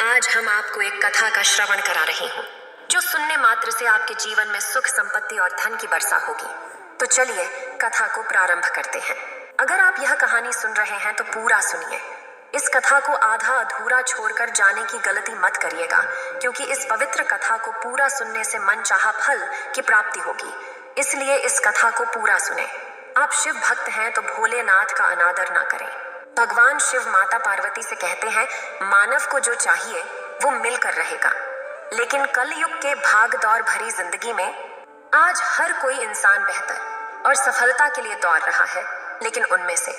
आज हम आपको एक कथा का श्रवण करा रही हूँ जो सुनने मात्र से आपके जीवन में सुख, संपत्ति और धन की वर्षा होगी। तो चलिए कथा को प्रारंभ करते हैं। अगर आप यह कहानी सुन रहे हैं तो पूरा सुनिए। इस कथा को आधा अधूरा छोड़कर जाने की गलती मत करिएगा, क्योंकि इस पवित्र कथा को पूरा सुनने से मन चाहा फल की प्राप्ति होगी। इसलिए इस कथा को पूरा सुने। आप शिव भक्त हैं तो भोलेनाथ का अनादर ना करें। भगवान शिव माता पार्वती से कहते हैं, मानव को जो चाहिए वो मिलकर रहेगा। लेकिन कलयुग के भाग दौड़ भरी जिंदगी में आज हर कोई इंसान बेहतर और सफलता के लिए दौड़ रहा है, लेकिन उनमें से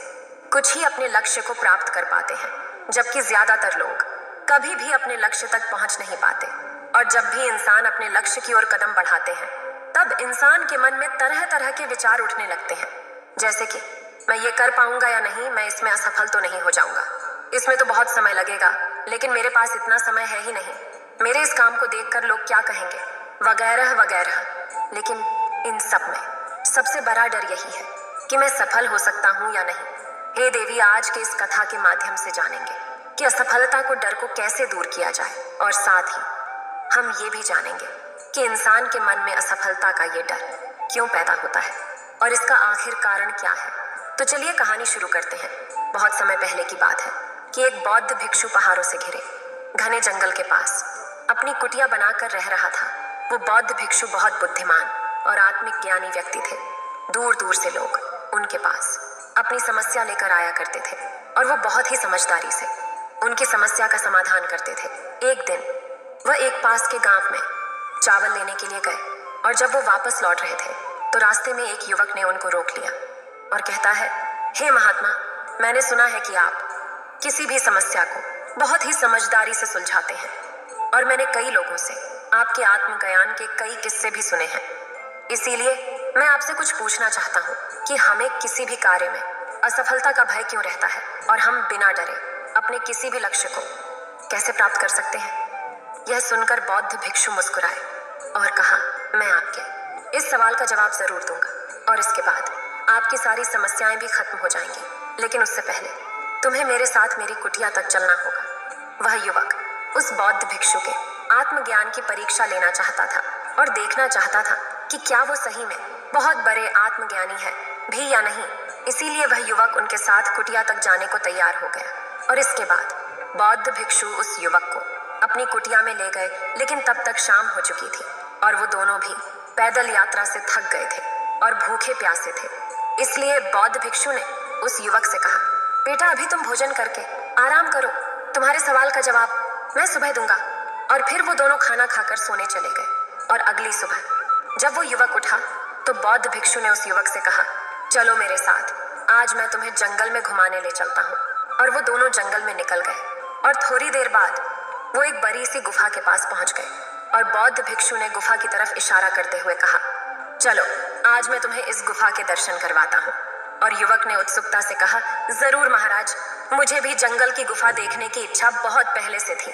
कुछ ही अपने लक्ष्य को प्राप्त कर पाते हैं, जबकि ज्यादातर लोग कभी भी अपने लक्ष्य तक पहुंच नहीं पाते। और जब भी इंसान अपने लक्ष्य की ओर कदम बढ़ाते हैं, तब इंसान के मन में तरह तरह के विचार उठने लगते हैं, जैसे कि मैं ये कर पाऊंगा या नहीं, मैं इसमें असफल तो नहीं हो जाऊंगा, इसमें तो बहुत समय लगेगा, लेकिन मेरे पास इतना समय है ही नहीं, मेरे इस काम को देखकर लोग क्या कहेंगे, वगैरह वगैरह। लेकिन इन सब में सबसे बड़ा डर यही है कि मैं सफल हो सकता हूँ या नहीं। हे देवी, आज के इस कथा के माध्यम से जानेंगे कि असफलता को, डर को कैसे दूर किया जाए, और साथ ही हम ये भी जानेंगे कि इंसान के मन में असफलता का ये डर क्यों पैदा होता है और इसका आखिर कारण क्या है। तो चलिए कहानी शुरू करते हैं। बहुत समय पहले की बात है कि एक बौद्ध भिक्षु पहाड़ों से घिरे घने जंगल के पास अपनी कुटिया बनाकर रह रहा था। वो बौद्ध भिक्षु बहुत बुद्धिमान और आत्मिक ज्ञानी व्यक्ति थे। दूर दूर से लोग उनके पास अपनी समस्या लेकर आया करते थे और वो बहुत ही समझदारी से उनकी समस्या का समाधान करते थे। एक दिन वह एक पास के गांव में चावल लेने के लिए गए, और जब वो वापस लौट रहे थे तो रास्ते में एक युवक ने उनको रोक लिया और कहता है, हे महात्मा, मैंने सुना है कि आप किसी भी समस्या को बहुत ही समझदारी से सुलझाते हैं, और मैंने कई लोगों से आपके आत्मज्ञान के कई किस्से भी सुने हैं। इसीलिए मैं आपसे कुछ पूछना चाहता हूँ कि हमें किसी भी कार्य में असफलता का भय क्यों रहता है, और हम बिना डरे अपने किसी भी लक्ष्य को कैसे प्राप्त कर सकते हैं। यह सुनकर बौद्ध भिक्षु मुस्कुराए और कहा, मैं आपके इस सवाल का जवाब जरूर दूंगा, और इसके बाद आपकी सारी समस्याएं भी खत्म हो जाएंगी। लेकिन उससे पहले तुम्हें मेरे साथ मेरी कुटिया तक चलना होगा। वह युवक उस बौद्ध भिक्षु के आत्मज्ञान की परीक्षा लेना चाहता था और देखना चाहता था कि क्या वो सही में बहुत बड़े आत्मज्ञानी है भी या नहीं। इसीलिए वह युवक उनके साथ कुटिया तक जाने को तैयार हो गया, और इसके बाद बौद्ध भिक्षु उस युवक को अपनी कुटिया में ले गए। लेकिन तब तक शाम हो चुकी थी और वो दोनों भी पैदल यात्रा से थक गए थे और भूखे प्यासे थे। इसलिए बौद्ध भिक्षु ने उस युवक से कहा, बेटा, अभी तुम भोजन करके आराम करो, तुम्हारे सवाल का जवाब मैं सुबह दूंगा। और फिर वो दोनों खाना खाकर सोने चले गए। और अगली सुबह जब वो युवक उठा तो बौद्ध भिक्षु ने उस युवक से कहा, चलो मेरे साथ, आज मैं तुम्हें जंगल में घुमाने ले चलता हूँ। और वो दोनों जंगल में निकल गए, और थोड़ी देर बाद वो एक बड़ी सी गुफा के पास पहुंच गए। और बौद्ध भिक्षु ने गुफा की तरफ इशारा करते हुए कहा, चलो आज मैं तुम्हें इस गुफा के दर्शन करवाता हूँ। और युवक ने उत्सुकता से कहा, जरूर महाराज, मुझे भी जंगल की गुफा देखने की इच्छा बहुत पहले से थी।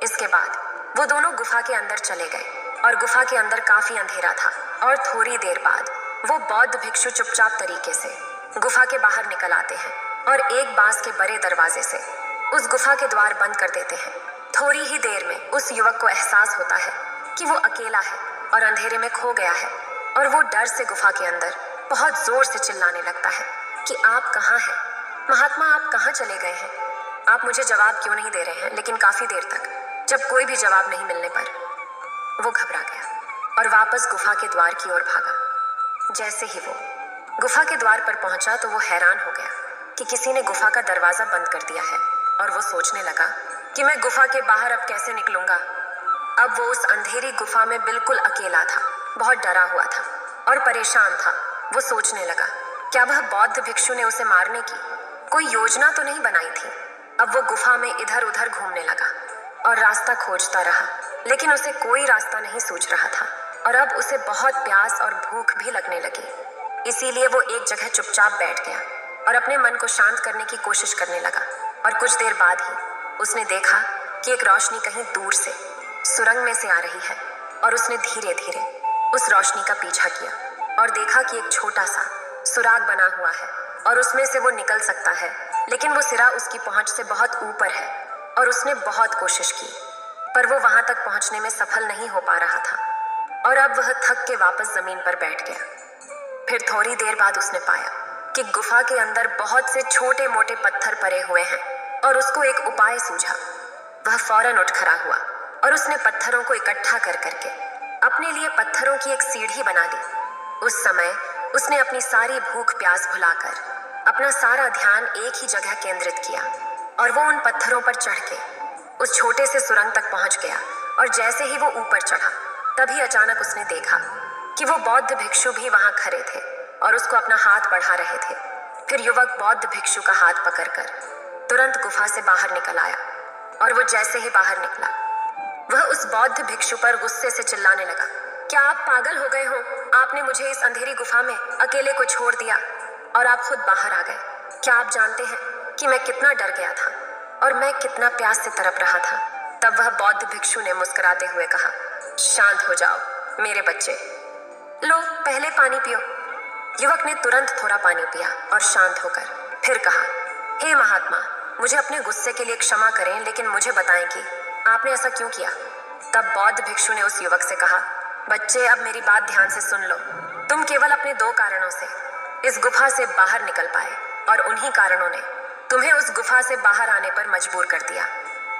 इसके बाद वो दोनों गुफा के अंदर चले गए, और गुफा के अंदर काफी अंधेरा था। और थोड़ी देर बाद वो बौद्ध भिक्षु चुपचाप तरीके से गुफा के बाहर निकल आते हैं और एक बांस के बड़े दरवाजे से उस गुफा के द्वार बंद कर देते हैं। थोड़ी ही देर में उस युवक को एहसास होता है कि वो अकेला है और अंधेरे में खो गया है, और वो डर से गुफा के अंदर बहुत जोर से चिल्लाने लगता है कि आप कहाँ हैं महात्मा, आप कहाँ चले गए हैं, आप मुझे जवाब क्यों नहीं दे रहे हैं। लेकिन काफी देर तक जब कोई भी जवाब नहीं मिलने पर वो घबरा गया और वापस गुफा के द्वार की ओर भागा। जैसे ही वो गुफा के द्वार पर पहुंचा तो वो हैरान हो गया कि किसी ने गुफा का दरवाजा बंद कर दिया है, और वो सोचने लगा कि मैं गुफा के बाहर अब कैसे निकलूंगा। अब वो उस अंधेरी गुफा में बिल्कुल अकेला था, बहुत डरा हुआ था और परेशान था। वो सोचने लगा, क्या वह बौद्ध भिक्षु ने उसे मारने की कोई योजना तो नहीं बनाई थी। अब वो गुफा में इधर उधर घूमने लगा और रास्ता खोजता रहा, लेकिन उसे कोई रास्ता नहीं सूझ रहा था, और अब उसे बहुत प्यास और भूख भी लगने लगी। इसीलिए वो एक जगह चुपचाप बैठ गया और अपने मन को शांत करने की कोशिश करने लगा। और कुछ देर बाद ही उसने देखा कि एक रोशनी कहीं दूर से सुरंग में से आ रही है, और उसने धीरे धीरे उस रोशनी का पीछा किया और देखा कि एक छोटा सा सुराग बना हुआ है और उसमें से वो निकल सकता है, लेकिन वो सिरा उसकी पहुंच से बहुत ऊपर है और उसने बहुत कोशिश की, पर वो वहां तक पहुंचने में सफल नहीं हो पा रहा था और अब वह थक के वापस जमीन पर बैठ गया। फिर थोड़ी देर बाद उसने पाया कि गुफा के अंदर बहुत से छोटे मोटे पत्थर पड़े हुए हैं और उसको एक उपाय सूझा। वह फौरन उठ खड़ा हुआ और उसने पत्थरों को इकट्ठा कर करके अपने लिए पत्थरों की एक सीढ़ी बना ली। उस समय उसने अपनी सारी भूख प्यास भुलाकर अपना सारा ध्यान एक ही जगह केंद्रित किया और वो उन पत्थरों पर चढ़ के उस छोटे से सुरंग तक पहुंच गया। और जैसे ही वो ऊपर चढ़ा, तभी अचानक उसने देखा कि वो बौद्ध भिक्षु भी वहां खड़े थे और उसको अपना हाथ बढ़ा रहे थे। फिर युवक बौद्ध भिक्षु का हाथ पकड़कर तुरंत गुफा से बाहर निकल आया और वो जैसे ही बाहर निकला, वह उस बौद्ध भिक्षु पर गुस्से से चिल्लाने लगा, क्या आप पागल हो गए हो? आपने मुझे इस अंधेरी गुफा में अकेले को छोड़ दिया और आप खुद बाहर आ गए। क्या आप जानते हैं कि मैं कितना डर गया था और मैं कितना प्यास से तड़प रहा था? तब वह बौद्ध भिक्षु ने मुस्कुराते हुए कहा, शांत हो जाओ मेरे बच्चे, लो पहले पानी पियो। युवक ने तुरंत थोड़ा पानी पिया और शांत होकर फिर कहा, हे महात्मा, मुझे अपने गुस्से के लिए क्षमा करें, लेकिन मुझे बताएं कि आपने ऐसा क्यों किया? तब बौद्ध भिक्षु ने उस युवक से कहा, बच्चे अब मेरी बात ध्यान से सुन लो। तुम केवल अपने दो कारणों से इस गुफा से बाहर निकल पाए और उन्हीं कारणों ने तुम्हें उस गुफा से बाहर आने पर मजबूर कर दिया।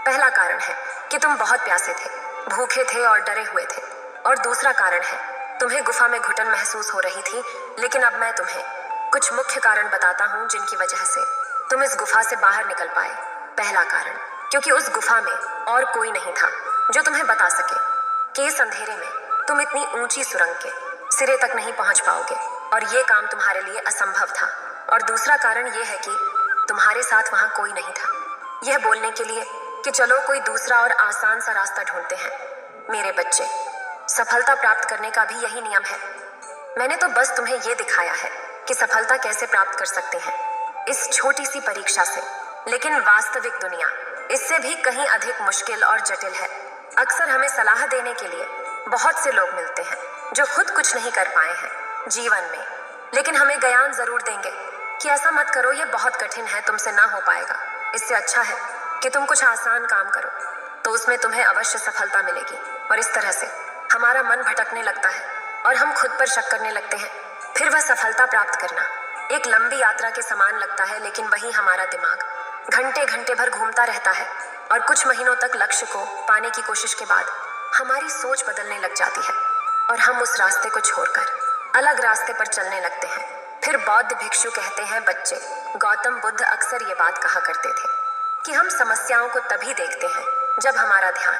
पहला कारण है कि तुम बहुत प्यासे थे, भूखे थे और डरे हुए थे। और दूसरा कारण है तुम्हें गुफा में घुटन महसूस हो रही थी। लेकिन अब मैं तुम्हें कुछ मुख्य कारण बताता हूँ जिनकी वजह से तुम इस गुफा से बाहर निकल पाए। पहला कारण, क्योंकि उस गुफा में और कोई नहीं था जो तुम्हें बता सके कि इस अंधेरे में तुम इतनी ऊंची सुरंग के सिरे तक नहीं पहुंच पाओगे और ये काम तुम्हारे लिए असंभव था। और दूसरा कारण यह है कि तुम्हारे साथ वहां कोई नहीं था यह बोलने के लिए कि चलो कोई दूसरा और आसान सा रास्ता ढूंढते हैं। मेरे बच्चे, सफलता प्राप्त करने का भी यही नियम है। मैंने तो बस तुम्हें यह दिखाया है कि सफलता कैसे प्राप्त कर सकते हैं इस छोटी सी परीक्षा से, लेकिन वास्तविक दुनिया इससे भी कहीं अधिक मुश्किल और जटिल है। अक्सर हमें सलाह देने के लिए बहुत से लोग मिलते हैं जो खुद कुछ नहीं कर पाए हैं जीवन में, लेकिन हमें ज्ञान जरूर देंगे कि ऐसा मत करो, ये बहुत कठिन है, तुमसे ना हो पाएगा। इससे अच्छा है कि तुम कुछ आसान काम करो, तो उसमें तुम्हें अवश्य सफलता मिलेगी। और इस तरह से हमारा मन भटकने लगता है और हम खुद पर शक करने लगते हैं। फिर वह सफलता प्राप्त करना एक लंबी यात्रा के समान लगता है, लेकिन वही हमारा दिमाग घंटे घंटे भर घूमता रहता है और कुछ महीनों तक लक्ष्य को पाने की कोशिश के बाद हमारी सोच बदलने लग जाती है और हम उस रास्ते को छोड़कर अलग रास्ते पर चलने लगते हैं। फिर बौद्ध भिक्षु कहते हैं, बच्चे, गौतम बुद्ध अक्सर ये बात कहा करते थे कि हम समस्याओं को तभी देखते हैं जब हमारा ध्यान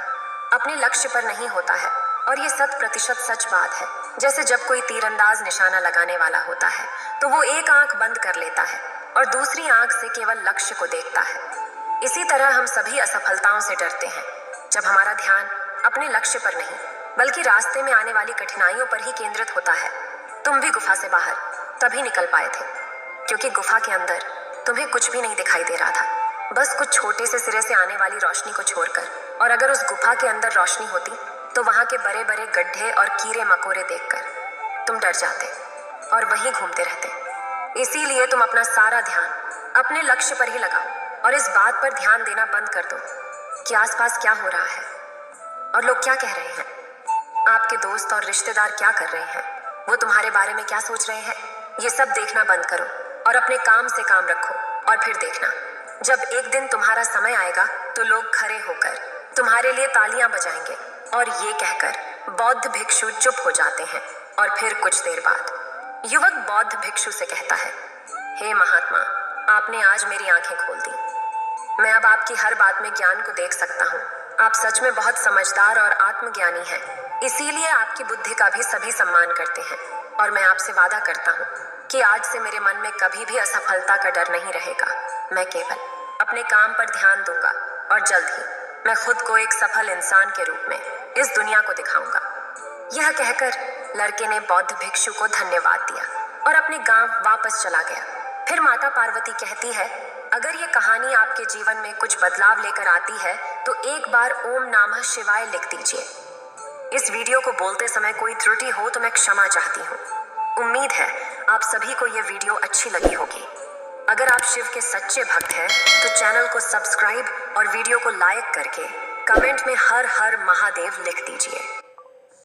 अपने लक्ष्य पर नहीं होता है। और ये 100% सच बात है। जैसे जब कोई तीरंदाज निशाना लगाने वाला होता है तो वो एक आंख बंद कर लेता है और दूसरी आंख से केवल लक्ष्य को देखता है। इसी तरह हम सभी असफलताओं से डरते हैं जब हमारा ध्यान अपने लक्ष्य पर नहीं बल्कि रास्ते में आने वाली कठिनाइयों पर ही केंद्रित होता है। तुम भी गुफा से बाहर तभी निकल पाए थे क्योंकि गुफा के अंदर तुम्हें कुछ भी नहीं दिखाई दे रहा था, बस कुछ छोटे से सिरे से आने वाली रोशनी को छोड़कर। और अगर उस गुफा के अंदर रोशनी होती तो वहां के बड़े बड़े गड्ढे और कीड़े मकोड़े देखकर तुम डर जाते और वहीं घूमते रहते। इसीलिए तुम अपना सारा ध्यान अपने लक्ष्य पर ही लगाओ और इस बात पर ध्यान देना बंद कर दो कि आसपास क्या हो रहा है और लोग क्या कह रहे हैं, आपके दोस्त और रिश्तेदार क्या कर रहे हैं, वो तुम्हारे बारे में क्या सोच रहे हैं। ये सब देखना बंद करो और अपने काम से काम रखो। और फिर देखना, जब एक दिन तुम्हारा समय आएगा तो लोग खड़े होकर तुम्हारे लिए तालियां बजाएंगे। और ये कहकर बौद्ध भिक्षु चुप हो जाते हैं। और फिर कुछ देर बाद युवक बौद्ध भिक्षु से कहता है, हे महात्मा, आपने आज मेरी आंखें खोल दी। मैं अब आपकी हर बात में ज्ञान को देख सकता हूँ। आप सच में बहुत समझदार और आत्मज्ञानी हैं। इसीलिए आपकी बुद्धि का भी सभी सम्मान करते हैं। और मैं आपसे वादा करता हूँ कि आज से मेरे मन में कभी भी असफलता का डर नहीं रहेगा। मैं केवल अपने काम पर ध्यान दूंगा और जल्द ही मैं खुद को एक सफल इंसान के रूप में इस दुनिया को दिखाऊंगा। यह कहकर लड़के ने बौद्ध भिक्षु को धन्यवाद दिया और अपने गांव वापस चला गया। फिर माता पार्वती कहती है, अगर ये कहानी आपके जीवन में कुछ बदलाव लेकर आती है तो एक बार ओम नमः शिवाय लिख दीजिए। इस वीडियो को बोलते समय कोई त्रुटि हो तो मैं क्षमा चाहती हूँ। उम्मीद है आप सभी को ये वीडियो अच्छी लगी होगी। अगर आप शिव के सच्चे भक्त हैं तो चैनल को सब्सक्राइब और वीडियो को लाइक करके कमेंट में हर हर महादेव लिख दीजिए।